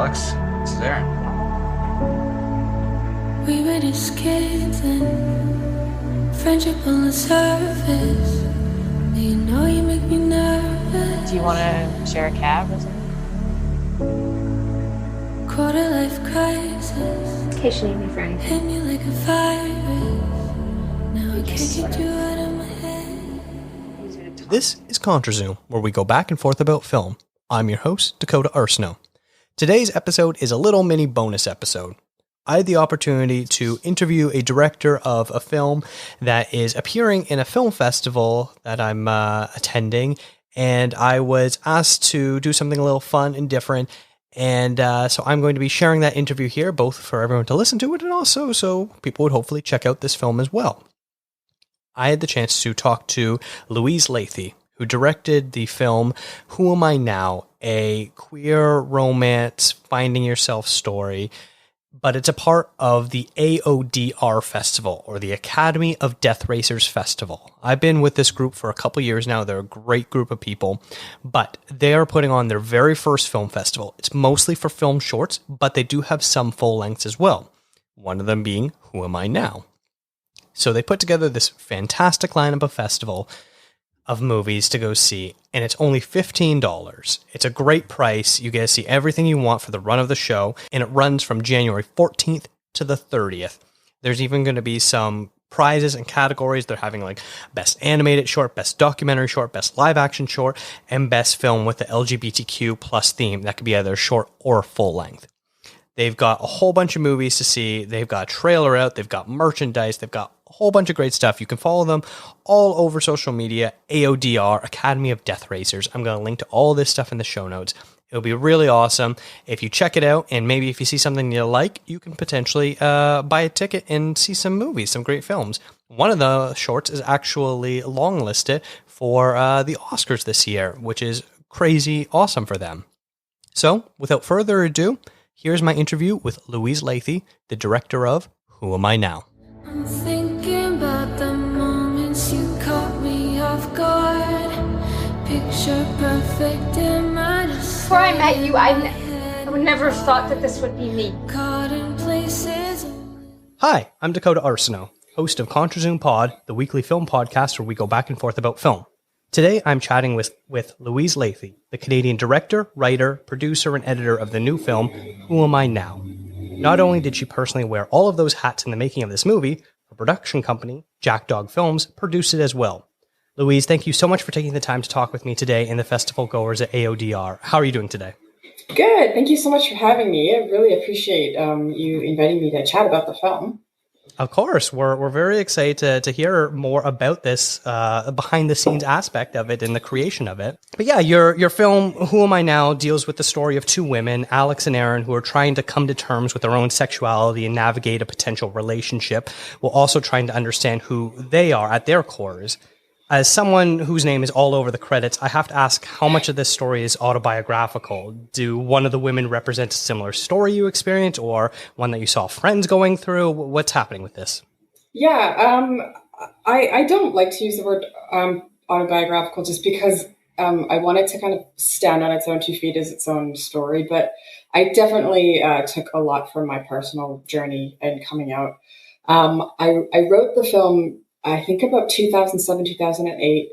Alex. This is Aaron. We were just kids and friendship on the surface. You know you make me nervous. Do you want to share a cab or something? Quarter life crisis. In case you need me for anything. Hit me like a virus. Now I can't get you out of my head. This is ContraZoom, where we go back and forth about film. I'm your host, Dakota Arsenault. Today's episode is a little mini bonus episode. I had the opportunity to interview a director of a film that is appearing in a film festival that I'm attending, and I was asked to do something a little fun and different, and so I'm going to be sharing that interview here, both for everyone to listen to it and also so people would hopefully check out this film as well. I had the chance to talk to Louise Lathey, who directed the film Who Am I Now?, a queer romance finding yourself story, but it's a part of the AODR Festival, or the Academy of Death Racers Festival. I've been with this group for a couple years now. They're a great group of people, but they are putting on their very first film festival. It's mostly for film shorts, but they do have some full lengths as well. One of them being Who Am I Now? So they put together this fantastic lineup of festival of movies to go see, and it's only $15. It's a great price. You get to see everything you want for the run of the show, and it runs from January 14th to the 30th. There's even going to be some prizes and categories. They're having like best animated short, best documentary short, best live action short, and best film with the LGBTQ plus theme. That could be either short or full length. They've got a whole bunch of movies to see. They've got a trailer out. They've got merchandise. They've got a whole bunch of great stuff. You can follow them all over social media, AODR, Academy of Death Racers. I'm going to link to all this stuff in the show notes. It'll be really awesome. If you check it out, and maybe if you see something you like, you can potentially buy a ticket and see some movies, some great films. One of the shorts is actually longlisted for the Oscars this year, which is crazy awesome for them. So, without further ado, here's my interview with Louise Lathey, the director of Who Am I Now? I'm thinking about the moments you caught me off guard. Picture perfect in my Before I met you, I would never have thought that this would be me. Caught in places. Hi, I'm Dakota Arsenault, host of contrazoompod, the weekly film podcast where we go back and forth about film. Today, I'm chatting with Louise Lathey, the Canadian director, writer, producer, and editor of the new film, Who Am I Now? Not only did she personally wear all of those hats in the making of this movie, her production company, Jackdog Films, produced it as well. Louise, thank you so much for taking the time to talk with me today and the festival goers at AODR. How are you doing today? Good. Thank you so much for having me. I really appreciate you inviting me to chat about the film. Of course, we're very excited to hear more about this behind the scenes aspect of it and the creation of it. But yeah, your film Who Am I Now deals with the story of two women, Alex and Aaron, who are trying to come to terms with their own sexuality and navigate a potential relationship, while also trying to understand who they are at their cores. As someone whose name is all over the credits, I have to ask how much of this story is autobiographical. Do one of the women represent a similar story you experienced, or one that you saw friends going through? What's happening with this? Yeah, I don't like to use the word autobiographical just because I want it to kind of stand on its own 2 feet as its own story. But I definitely took a lot from my personal journey and coming out. I wrote the film, I think about 2007, 2008.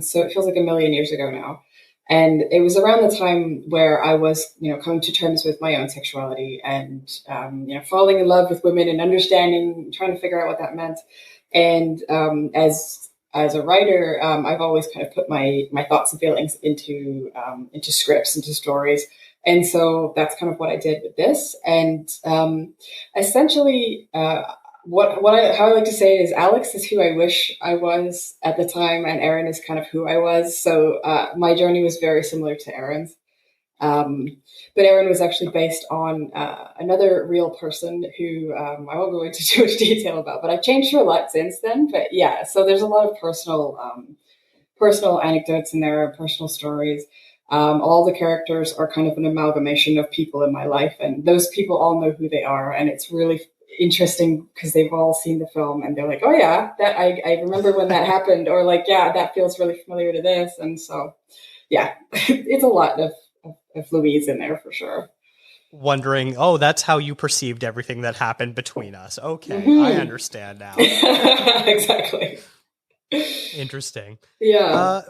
So it feels like a million years ago now. And it was around the time where I was, coming to terms with my own sexuality and, falling in love with women and understanding, trying to figure out what that meant. And as a writer, I've always kind of put my thoughts and feelings into scripts, into stories. And so that's kind of what I did with this. And essentially, how I like to say is Alex is who I wish I was at the time, and Aaron is kind of who I was. So my journey was very similar to Aaron's. But Aaron was actually based on another real person who I won't go into too much detail about, but I've changed her a lot since then. But yeah, so there's a lot of personal anecdotes in there, personal stories. All the characters are kind of an amalgamation of people in my life, and those people all know who they are, and it's really interesting because they've all seen the film and they're like, oh yeah, that I remember when that happened, or like, yeah, that feels really familiar to this. And so yeah, it's a lot of Louise in there for sure. wondering, oh, that's how you perceived everything that happened between us. Okay, I understand now. Exactly. Interesting. Yeah.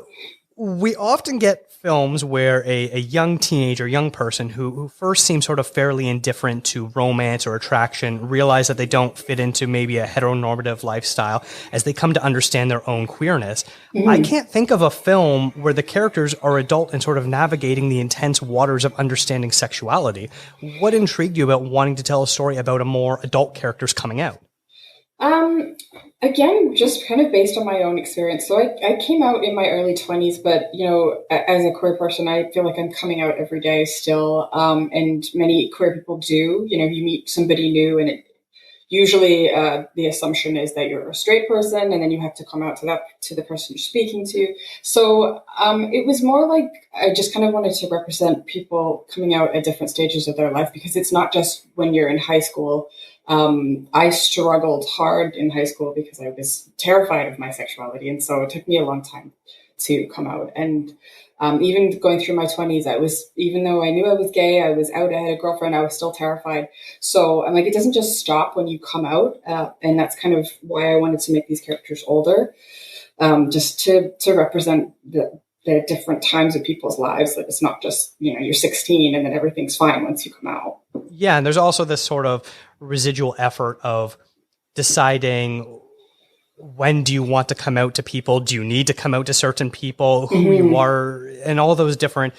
We often get films where a young teenager, young person who first seems sort of fairly indifferent to romance or attraction realize that they don't fit into maybe a heteronormative lifestyle as they come to understand their own queerness. I can't think of a film where the characters are adult and sort of navigating the intense waters of understanding sexuality. What intrigued you about wanting to tell a story about a more adult characters coming out? Again, just kind of based on my own experience. So I came out in my early 20s, but, as a queer person, I feel like I'm coming out every day still. And many queer people do. You meet somebody new, and usually the assumption is that you're a straight person, and then you have to come out to the person you're speaking to. So it was more like I just kind of wanted to represent people coming out at different stages of their life, because it's not just when you're in high school. I struggled hard in high school because I was terrified of my sexuality. And so it took me a long time to come out. And even going through my 20s, even though I knew I was gay, I was out, I had a girlfriend, I was still terrified. So I'm like, it doesn't just stop when you come out. And that's kind of why I wanted to make these characters older, just to represent the different times of people's lives. That it's not just, you're 16 and then everything's fine once you come out. Yeah, and there's also this sort of residual effort of deciding, when do you want to come out to people? Do you need to come out to certain people, who you are, and all those different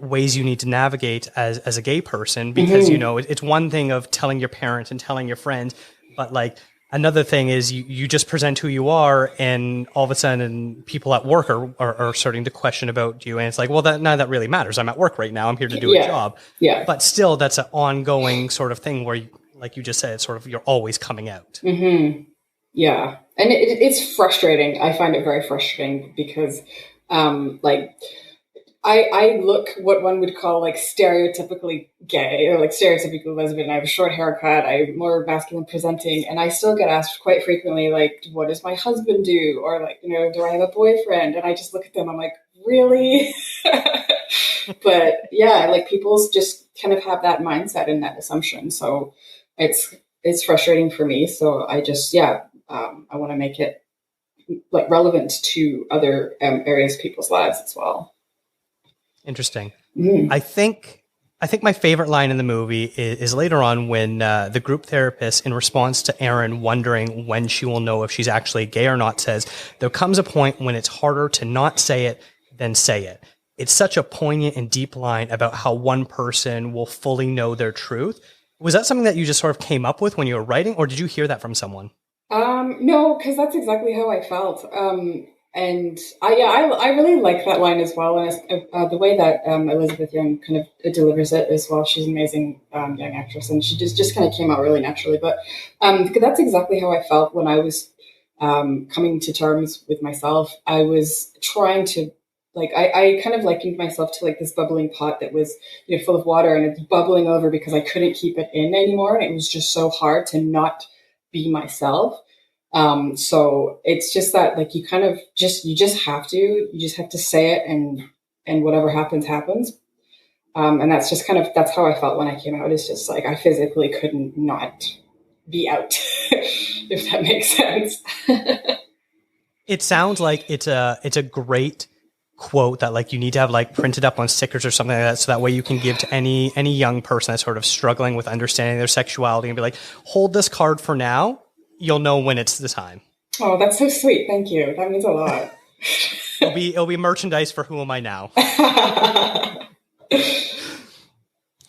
ways you need to navigate as a gay person? Because, it's one thing of telling your parents and telling your friends, but like another thing is you just present who you are, and all of a sudden people at work are starting to question about you. And it's like, well, none of that really matters. I'm at work right now. I'm here to do a job. Yeah. But still, that's an ongoing sort of thing where, like you just said, it's sort of, you're always coming out. Mm-hmm. Yeah. And it's frustrating. I find it very frustrating because, I look what one would call like stereotypically gay or like stereotypically lesbian. I have a short haircut. I'm more masculine presenting, and I still get asked quite frequently, like, what does my husband do? Or like, do I have a boyfriend? And I just look at them. I'm like, really? But yeah, like people just kind of have that mindset and that assumption. So it's frustrating for me. So I just, I want to make it like relevant to other areas of people's lives as well. Interesting. I think my favorite line in the movie is later on when the group therapist, in response to Erin wondering when she will know if she's actually gay or not, says, there comes a point when it's harder to not say it than say it. It's such a poignant and deep line about how one person will fully know their truth. Was that something that you just sort of came up with when you were writing, or did you hear that from someone? No, because that's exactly how I felt. And I really like that line as well. And the way that Elizabeth Young kind of delivers it as well. She's an amazing young actress, and she just kind of came out really naturally. But that's exactly how I felt when I was coming to terms with myself. I was trying to, like, I kind of likened myself to like this bubbling pot that was, full of water, and it's bubbling over because I couldn't keep it in anymore. And it was just so hard to not be myself. So it's just that, like, you just have to say it, and whatever happens. And that's just that's how I felt when I came out. It's just like, I physically couldn't not be out, if that makes sense. It sounds like it's a great quote that, like, you need to have like printed up on stickers or something like that, so that way you can give to any young person that's sort of struggling with understanding their sexuality, and be like, hold this card for now. You'll know when it's the time. Oh, that's so sweet. Thank you. That means a lot. It'll be merchandise for Who Am I Now?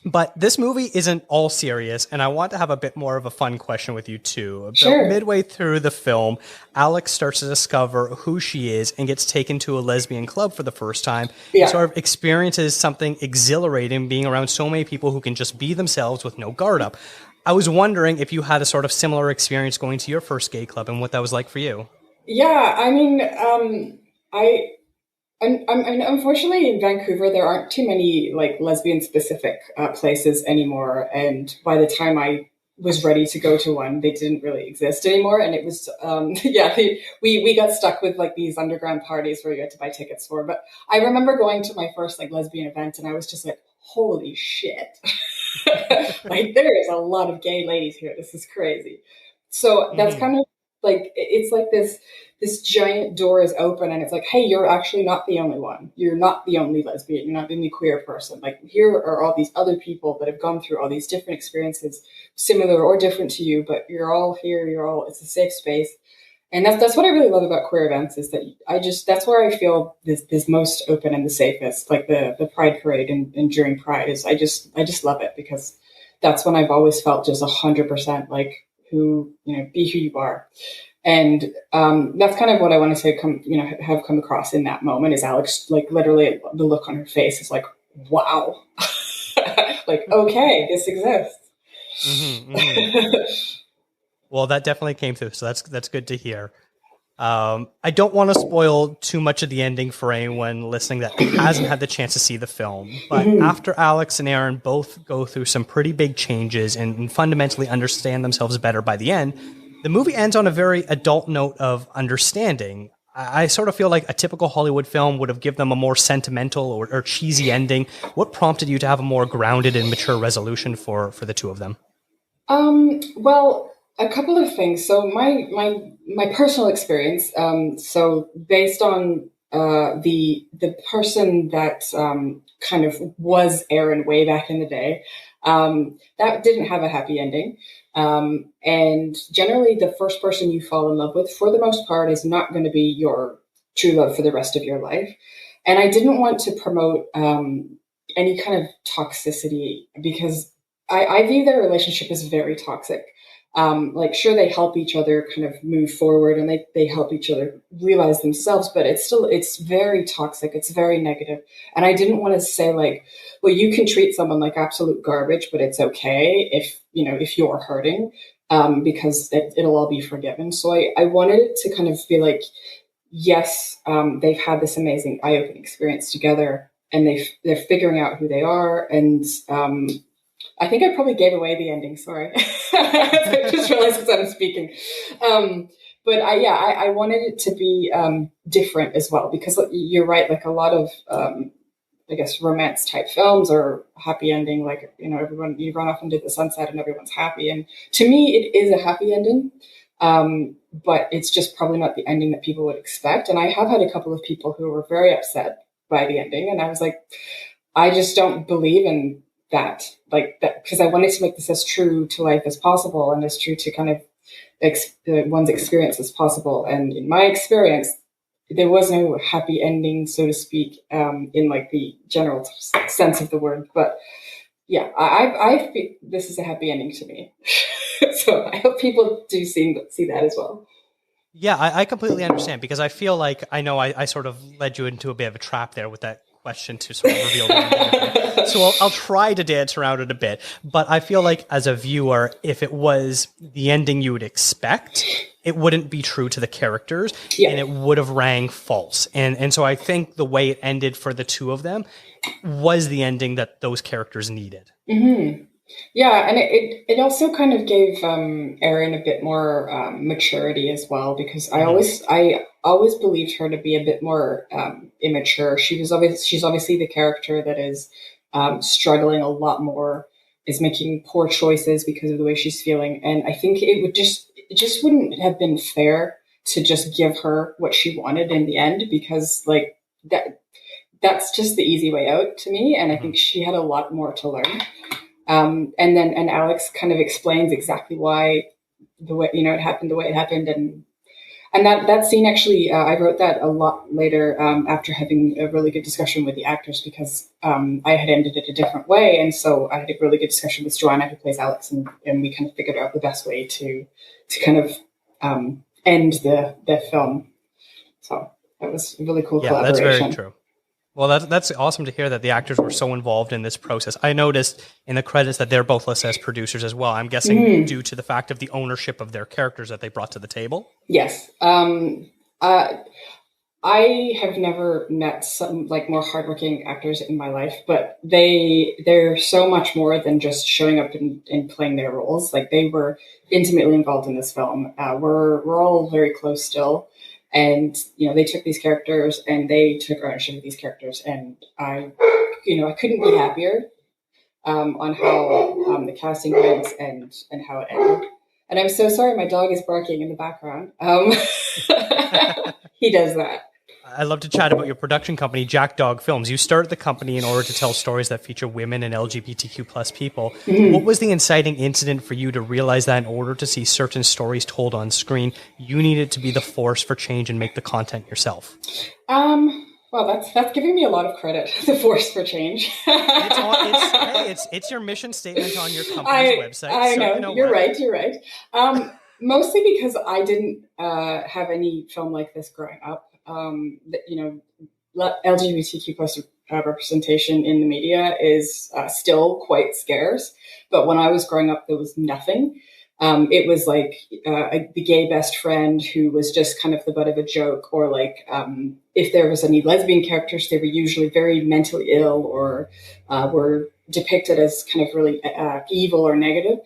But this movie isn't all serious, and I want to have a bit more of a fun question with you too. About Sure. Midway through the film, Alex starts to discover who she is and gets taken to a lesbian club for the first time. Yeah. And sort of experiences something exhilarating being around so many people who can just be themselves with no guard up. I was wondering if you had a sort of similar experience going to your first gay club and what that was like for you. Yeah, I mean, unfortunately in Vancouver, there aren't too many like lesbian specific places anymore. And by the time I was ready to go to one, they didn't really exist anymore. And it was, we got stuck with like these underground parties where you had to buy tickets for. But I remember going to my first like lesbian event, and I was just like, holy shit. Like there is a lot of gay ladies here. This is crazy. So that's kind of like, it's like this giant door is open and it's like, hey, you're actually not the only one. You're not the only lesbian. You're not the only queer person. Like here are all these other people that have gone through all these different experiences, similar or different to you, but you're all here. It's a safe space. And that's what I really love about queer events is that that's where I feel this most open and the safest, like the Pride Parade and during Pride is I just love it because that's when I've always felt just 100% like be who you are. And that's kind of what I want to have come across in that moment is Alex, like literally the look on her face is like, wow, like, okay, this exists. Well, that definitely came through, so that's good to hear. I don't want to spoil too much of the ending for anyone listening that hasn't had the chance to see the film, but after Alex and Aaron both go through some pretty big changes and fundamentally understand themselves better by the end, the movie ends on a very adult note of understanding. I sort of feel like a typical Hollywood film would have given them a more sentimental or cheesy ending. What prompted you to have a more grounded and mature resolution for the two of them? Well, a couple of things. So my personal experience. So based on the person that kind of was Aaron way back in the day, that didn't have a happy ending. And generally, the first person you fall in love with, for the most part, is not going to be your true love for the rest of your life. And I didn't want to promote any kind of toxicity because I view their relationship as very toxic. Like, sure, they help each other kind of move forward and they help each other realize themselves, but it's very toxic. It's very negative. And I didn't want to say like, well, you can treat someone like absolute garbage, but it's okay if you're hurting, because it'll all be forgiven. So I wanted it to kind of feel like, yes, they've had this amazing eye-opening experience together and they're figuring out who they are. And, I think I probably gave away the ending. Sorry. I just realized as I'm speaking. But I wanted it to be different as well, because you're right. Like a lot of, I guess, romance type films or happy ending, like, everyone, you run off into the sunset and everyone's happy. And to me, it is a happy ending. But it's just probably not the ending that people would expect. And I have had a couple of people who were very upset by the ending. And I was like, I just don't believe in that, like that, because I wanted to make this as true to life as possible and as true to kind of one's experience as possible. And in my experience, there was no happy ending, so to speak, in like the general sense of the word. But yeah, I think this is a happy ending to me. So I hope people do see that as well. Yeah, I completely understand, because I feel like I know I sort of led you into a bit of a trap there with that question to sort of reveal the so I'll try to dance around it a bit, but I feel like as a viewer, if it was the ending you would expect, it wouldn't be true to the characters, and it would have rang false. And so I think the way it ended for the two of them was the ending that those characters needed. Mm-hmm. Yeah, and it also kind of gave Erin a bit more maturity as well, because I always believed her to be a bit more immature. She's obviously the character that is struggling a lot more, is making poor choices because of the way she's feeling, and I think it just wouldn't have been fair to just give her what she wanted in the end, because like that's just the easy way out to me, and I think she had a lot more to learn. And Alex kind of explains exactly why the way, it happened the way it happened. And that scene actually, I wrote that a lot later, after having a really good discussion with the actors, because, I had ended it a different way. And so I had a really good discussion with Joanna, who plays Alex, and we kind of figured out the best way to kind of, end the film. So that was a really cool collaboration. That's very true. Well, that's awesome to hear that the actors were so involved in this process. I noticed in the credits that they're both listed as producers as well. I'm guessing due to the fact of the ownership of their characters that they brought to the table. Yes. I have never met some like more hardworking actors in my life, but they're so much more than just showing up and playing their roles. Like, they were intimately involved in this film. We're all very close still. And, they took these characters and they took ownership of these characters. And I couldn't be happier on how the casting went and how it ended. And I'm so sorry, my dog is barking in the background. He does that. I'd love to chat about your production company, Jackdog Films. You started the company in order to tell stories that feature women and LGBTQ plus people. Mm-hmm. What was the inciting incident for you to realize that in order to see certain stories told on screen, you needed to be the force for change and make the content yourself? Well, that's giving me a lot of credit, the force for change. It's your mission statement on your company's website. I know. You're right. Mostly because I didn't have any film like this growing up. LGBTQ plus representation in the media is still quite scarce. But when I was growing up, there was nothing. It was like the gay best friend who was just kind of the butt of a joke, or like if there was any lesbian characters, they were usually very mentally ill or were depicted as kind of really evil or negative.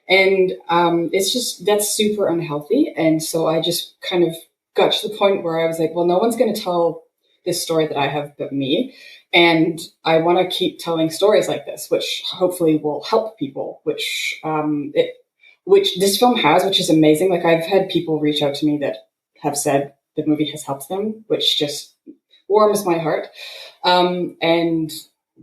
And that's super unhealthy. And so I just kind of got to the point where I was like, well, no one's going to tell this story that I have but me. And I want to keep telling stories like this, which hopefully will help people, which this film has, which is amazing. Like, I've had people reach out to me that have said the movie has helped them, which just warms my heart. And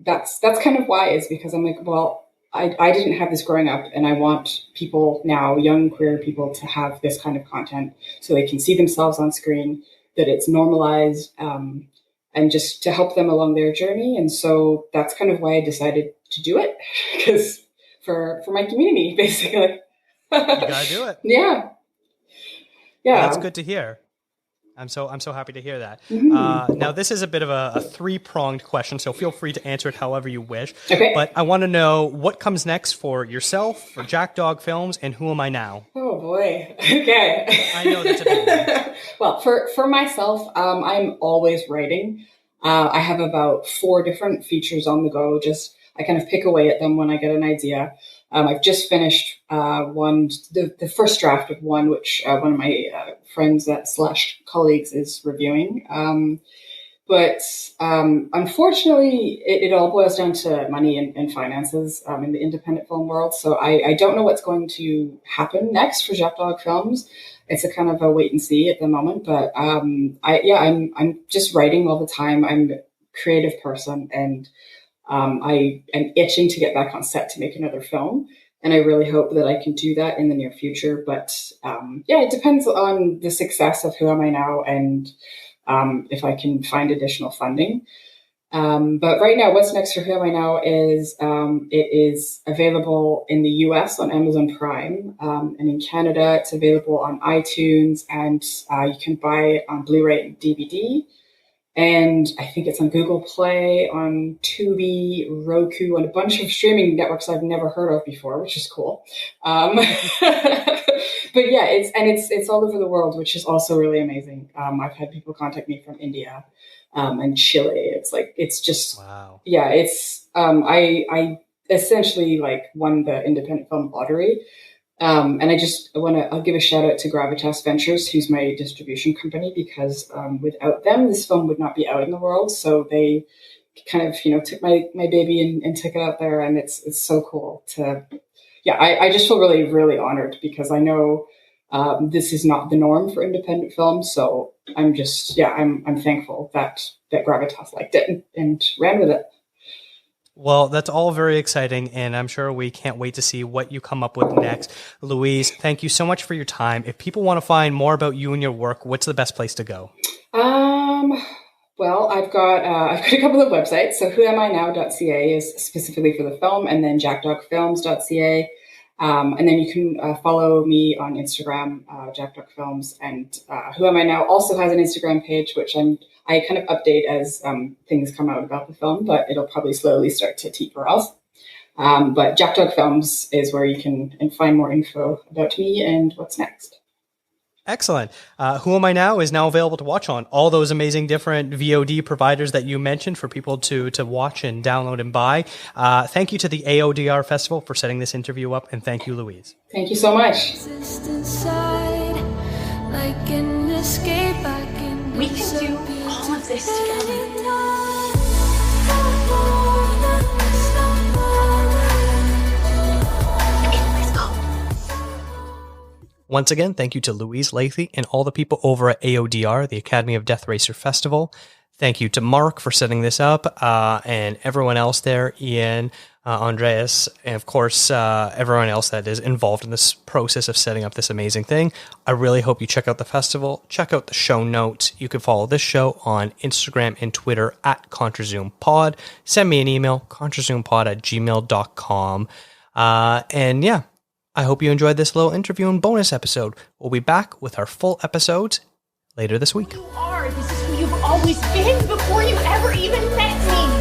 that's kind of why, is because I'm like, well, I didn't have this growing up, and I want people now, young queer people, to have this kind of content so they can see themselves on screen, that it's normalized, and just to help them along their journey. And so that's kind of why I decided to do it, because for my community, basically. You gotta do it. Yeah. Well, that's good to hear. I'm so happy to hear that. Mm-hmm. Now, this is a bit of a three-pronged question, so feel free to answer it however you wish. Okay. But I want to know what comes next for yourself, for Jackdog Films, and Who Am I Now? Oh boy. Okay. I know that's a big one. Well, for myself, I'm always writing. I have about 4 different features on the go. I kind of pick away at them when I get an idea. I've just finished one, the first draft of one, which one of my friends / colleagues is reviewing. But unfortunately, it all boils down to money and finances in the independent film world. So I don't know what's going to happen next for Jackdog Films. It's a kind of a wait and see at the moment. But I'm just writing all the time. I'm a creative person, and I am itching to get back on set to make another film. And I really hope that I can do that in the near future. But it depends on the success of Who Am I Now, and if I can find additional funding. But right now, what's next for Who Am I Now is it is available in the US on Amazon Prime. And in Canada, it's available on iTunes, and you can buy it on Blu-ray and DVD. And I think it's on Google Play, on Tubi, Roku, and a bunch of streaming networks I've never heard of before, which is cool. But yeah, it's all over the world, which is also really amazing. I've had people contact me from India and Chile. It's just wow. Yeah, it's I essentially won the independent film lottery. And I'll give a shout out to Gravitas Ventures, who's my distribution company, because without them, this film would not be out in the world. So they kind of, took my baby and took it out there. And it's so cool I just feel really, really honored, because I know this is not the norm for independent films. So I'm thankful that Gravitas liked it and ran with it. Well, that's all very exciting, and I'm sure we can't wait to see what you come up with next. Louise, thank you so much for your time. If people want to find more about you and your work, what's the best place to go? Well, I've got a couple of websites. So whoaminow.ca is specifically for the film, and then jackdogfilms.ca. And then you can follow me on Instagram, Jackdog Films, and Who Am I Now also has an Instagram page, which I kind of update as things come out about the film, but it'll probably slowly start to taper off. But Jackdog Films is where you can find more info about me and what's next. Excellent. Who Am I Now is now available to watch on all those amazing different VOD providers that you mentioned for people to watch and download and buy. Thank you to the AODR Festival for setting this interview up, and thank you, Louise. Thank you so much. We can do all of this together. Once again, thank you to Louise, Lathey, and all the people over at AODR, the Academy of Death Racer Festival. Thank you to Mark for setting this up, and everyone else there, Ian, Andreas, and of course, everyone else that is involved in this process of setting up this amazing thing. I really hope you check out the festival, check out the show notes. You can follow this show on Instagram and Twitter at contrazoompod. Send me an email, contrazoompod@gmail.com. And yeah, I hope you enjoyed this little interview and bonus episode. We'll be back with our full episodes later this week. You are. This is who you've always been before you ever even met me.